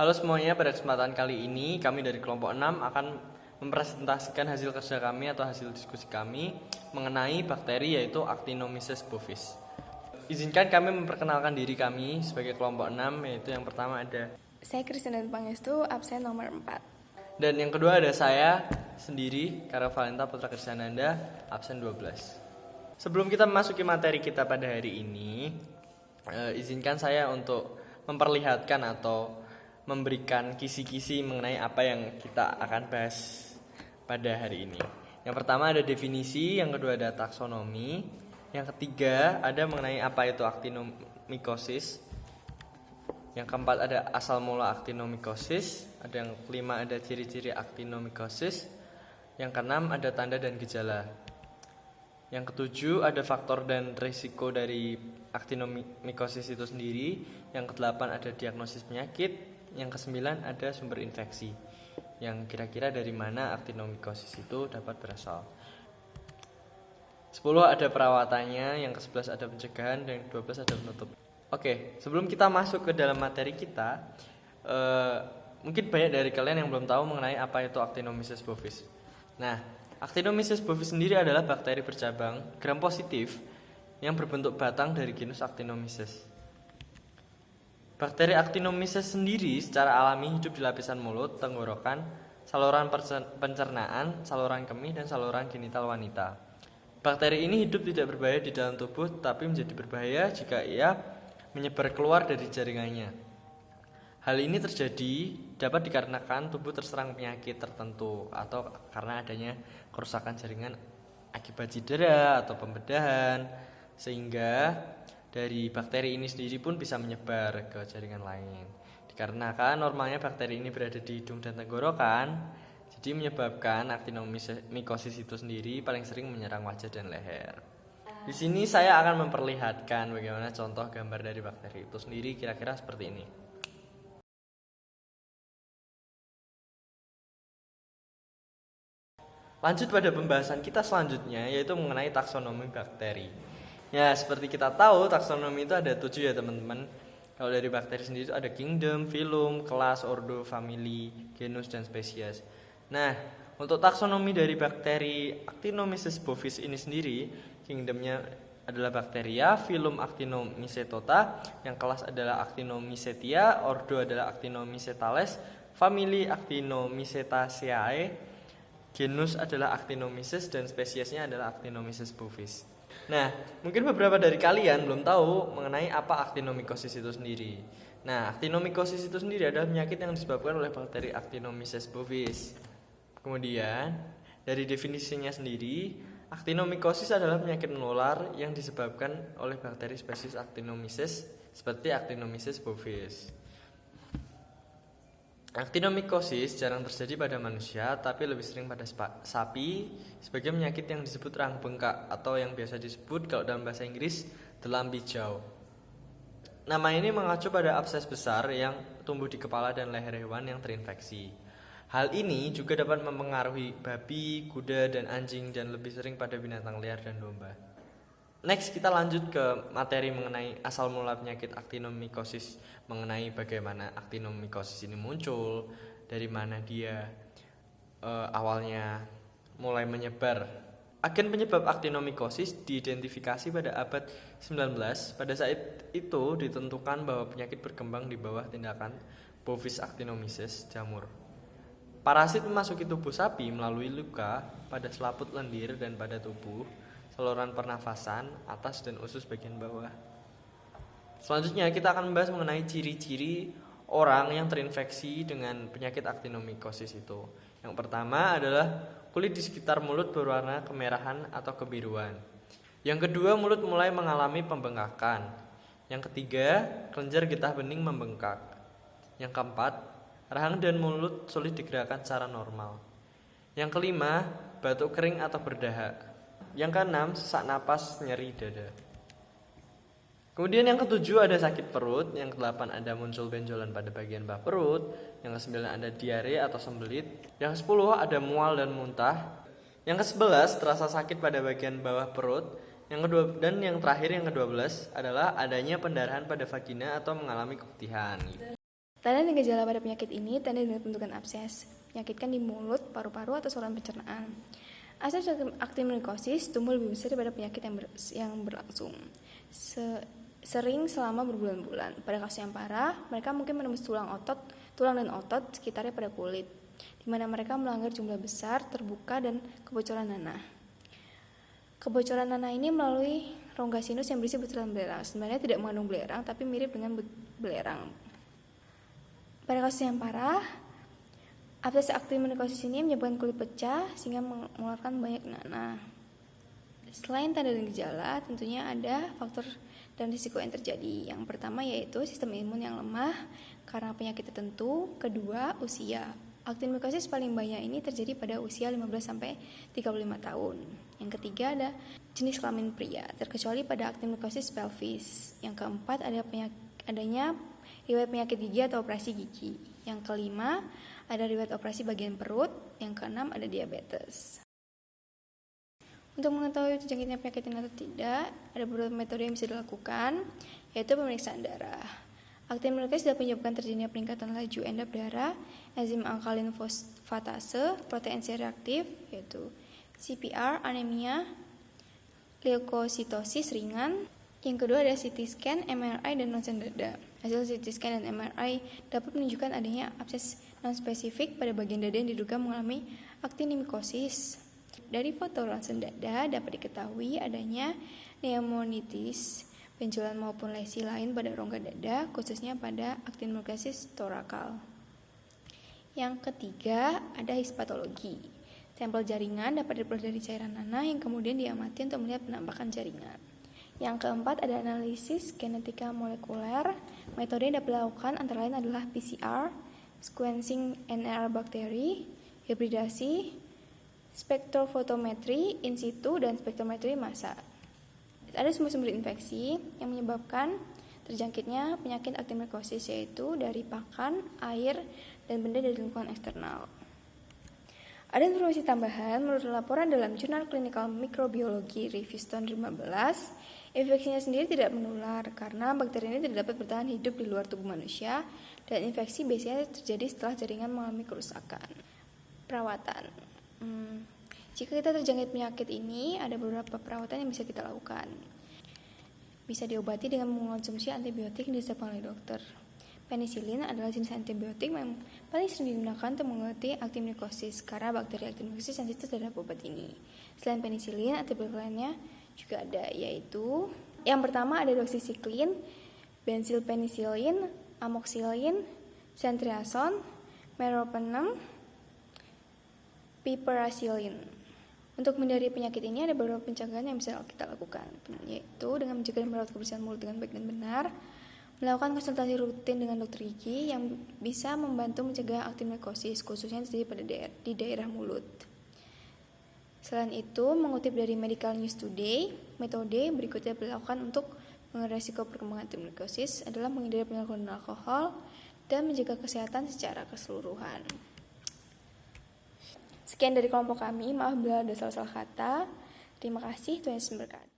Halo semuanya, pada kesempatan kali ini kami dari kelompok 6 akan mempresentasikan hasil kerja kami atau hasil diskusi kami mengenai bakteri yaitu Actinomyces bovis. Izinkan kami memperkenalkan diri kami sebagai kelompok 6, yaitu yang pertama ada Saya Kristina Pangestu, absen nomor 4. dan yang kedua ada saya sendiri, Kara Valenta Putra Krisyananda, absen 12. Sebelum kita memasuki materi kita pada hari ini, izinkan saya untuk memperlihatkan atau memberikan kisi-kisi mengenai apa yang kita akan bahas pada hari ini. Yang pertama ada definisi, yang kedua ada taksonomi, yang ketiga ada mengenai apa itu actinomycosis, yang keempat ada asal mula actinomycosis, ada yang kelima ada ciri-ciri actinomycosis, yang keenam ada tanda dan gejala. Yang ketujuh ada faktor dan risiko dari actinomycosis itu sendiri. Yang kedelapan ada diagnosis penyakit. Yang kesembilan ada sumber infeksi, yang kira-kira dari mana actinomycosis itu dapat berasal. 10 ada perawatannya, yang ke-11 ada pencegahan, dan yang ke-12 ada penutup. Oke, sebelum kita masuk ke dalam materi kita, mungkin banyak dari kalian yang belum tahu mengenai apa itu Actinomyces bovis. Nah, Actinomyces bovis sendiri adalah bakteri bercabang gram positif yang berbentuk batang dari genus Actinomyces. Bakteri Actinomyces sendiri secara alami hidup di lapisan mulut, tenggorokan, saluran pencernaan, saluran kemih, dan saluran genital wanita. Bakteri ini hidup tidak berbahaya di dalam tubuh, tapi menjadi berbahaya jika ia menyebar keluar dari jaringannya. Hal ini terjadi dapat dikarenakan tubuh terserang penyakit tertentu atau karena adanya kerusakan jaringan akibat cedera atau pembedahan, sehingga dari bakteri ini sendiri pun bisa menyebar ke jaringan lain. Dikarenakan normalnya bakteri ini berada di hidung dan tenggorokan, jadi menyebabkan actinomycosis itu sendiri paling sering menyerang wajah dan leher. Di sini saya akan memperlihatkan bagaimana contoh gambar dari bakteri itu sendiri, kira-kira seperti ini. Lanjut pada pembahasan kita selanjutnya, yaitu mengenai taksonomi bakteri. Ya, seperti kita tahu, taksonomi itu ada 7 ya teman-teman. Kalau dari bakteri sendiri itu ada kingdom, phylum, kelas, ordo, family, genus, dan spesies. Nah, untuk taksonomi dari bakteri Actinomyces bovis ini sendiri, kingdomnya adalah Bacteria, phylum Actinomycetota, yang kelas adalah Actinomycetia, ordo adalah Actinomycetales, family Actinomycetaceae, genus adalah Actinomyces, dan spesiesnya adalah Actinomyces bovis. Nah, mungkin beberapa dari kalian belum tahu mengenai apa actinomycosis itu sendiri. Nah, actinomycosis itu sendiri adalah penyakit yang disebabkan oleh bakteri Actinomyces bovis. Kemudian, dari definisinya sendiri, actinomycosis adalah penyakit menular yang disebabkan oleh bakteri spesies Actinomyces seperti Actinomyces bovis. Actinomycosis jarang terjadi pada manusia, tapi lebih sering pada sapi sebagai penyakit yang disebut rahang bengkak atau yang biasa disebut kalau dalam bahasa Inggris the lumpy jaw. Nama ini mengacu pada abses besar yang tumbuh di kepala dan leher hewan yang terinfeksi. Hal ini juga dapat mempengaruhi babi, kuda, dan anjing, dan lebih sering pada binatang liar dan domba. Next, kita lanjut ke materi mengenai asal mula penyakit actinomycosis, mengenai bagaimana actinomycosis ini muncul, dari mana dia awalnya mulai menyebar. Agen penyebab actinomycosis diidentifikasi pada abad 19. Pada saat itu ditentukan bahwa penyakit berkembang di bawah tindakan Bovis actinomyces jamur. Parasit memasuki tubuh sapi melalui luka pada selaput lendir dan pada tubuh, saluran pernafasan, atas dan usus bagian bawah. Selanjutnya kita akan membahas mengenai ciri-ciri orang yang terinfeksi dengan penyakit actinomycosis itu. Yang pertama adalah kulit di sekitar mulut berwarna kemerahan atau kebiruan. Yang kedua, mulut mulai mengalami pembengkakan. Yang ketiga, kelenjar getah bening membengkak. Yang keempat, rahang dan mulut sulit digerakkan secara normal. Yang kelima, batuk kering atau berdahak. Yang keenam, sesak napas, nyeri dada. Kemudian yang ketujuh ada sakit perut. Yang kedelapan ada muncul benjolan pada bagian bawah perut. Yang kesembilan ada diare atau sembelit. Yang kesepuluh ada mual dan muntah. Yang kesebelas terasa sakit pada bagian bawah perut. Dan yang terakhir yang ke-12 adalah adanya pendarahan pada vagina atau mengalami keputihan. Tanda dan gejala pada penyakit ini tanda dengan pembentukan abses, menyakitkan di mulut, paru-paru, atau saluran pencernaan. Abses aktinomykosis tumbuh lebih besar daripada penyakit yang berlangsung. Sering selama berbulan-bulan. Pada kasus yang parah, mereka mungkin menembus tulang dan otot sekitarnya pada kulit, di mana mereka melanggar jumlah besar, terbuka, dan kebocoran nanah. Kebocoran nanah ini melalui rongga sinus yang berisi butiran belerang. Sebenarnya tidak mengandung belerang, tapi mirip dengan belerang. Pada kasus yang parah, abses aktinomykosis ini menyebabkan kulit pecah sehingga mengeluarkan banyak nanah. Selain tanda dan gejala, tentunya ada faktor dan risiko yang terjadi. Yang pertama yaitu sistem imun yang lemah karena penyakit tertentu. Kedua, usia. Aktinomykosis paling banyak ini terjadi pada usia 15-35 tahun. Yang ketiga ada jenis kelamin pria, terkecuali pada aktinomykosis pelvis. Yang keempat adanya riwayat penyakit gigi atau operasi gigi. Yang kelima, ada riwayat operasi bagian perut. Yang keenam, ada diabetes. Untuk mengetahui terjangkitnya penyakit ini atau tidak, ada beberapa metode yang bisa dilakukan, yaitu pemeriksaan darah. Aktinomykosis dapat menyebabkan terjadinya peningkatan laju endap darah, enzim alkalin fosfatase, protein C reaktif, yaitu CPR, anemia, leukositosis ringan. Yang kedua ada CT scan, MRI, dan ronsen dada. Hasil CT scan dan MRI dapat menunjukkan adanya abses non-spesifik pada bagian dada yang diduga mengalami aktinomykosis. Dari foto ronsen dada dapat diketahui adanya pneumonitis, benjolan maupun lesi lain pada rongga dada, khususnya pada aktinomykosis torakal. Yang ketiga ada histopatologi. Sampel jaringan dapat diperoleh dari cairan nanah yang kemudian diamati untuk melihat penampakan jaringan. Yang keempat ada analisis genetika molekuler. Metode yang dapat dilakukan antara lain adalah PCR, sequencing NR bakteri, hibridasi, spektrofotometri in situ, dan spektrometri massa. Ada sumber-sumber infeksi yang menyebabkan terjangkitnya penyakit aktinomykosis, yaitu dari pakan, air, dan benda dari lingkungan eksternal. Ada informasi tambahan, menurut laporan dalam Jurnal Clinical Microbiology Reviews tahun 2015, infeksinya sendiri tidak menular karena bakteri ini tidak dapat bertahan hidup di luar tubuh manusia, dan infeksi biasanya terjadi setelah jaringan mengalami kerusakan. Perawatan. Jika kita terjangkit penyakit ini, ada beberapa perawatan yang bisa kita lakukan. Bisa diobati dengan mengonsumsi antibiotik yang disediakan oleh dokter. Penisilin adalah jenis antibiotik yang paling sering digunakan untuk mengobati aktinomykosis karena bakteri aktinomykosis sensitif terhadap obat ini. Selain penisilin, antibiotik lainnya juga ada, yaitu yang pertama ada doxycycline, benzylpenicillin, amoxicillin, ceftriaxone, meropenem, piperacillin. Untuk menghindari penyakit ini ada beberapa pencegahan yang bisa kita lakukan, yaitu dengan menjaga dan merawat kebersihan mulut dengan baik dan benar, melakukan konsultasi rutin dengan dokter gigi yang bisa membantu mencegah aktinomykosis, khususnya di daerah mulut. Selain itu, mengutip dari Medical News Today, metode berikutnya dilakukan untuk mengurangi risiko perkembangan aktinomykosis adalah menghindari penyalahgunaan alkohol dan menjaga kesehatan secara keseluruhan. Sekian dari kelompok kami, maaf bila ada salah-salah kata. Terima kasih, Tuhan Yesus memberkati.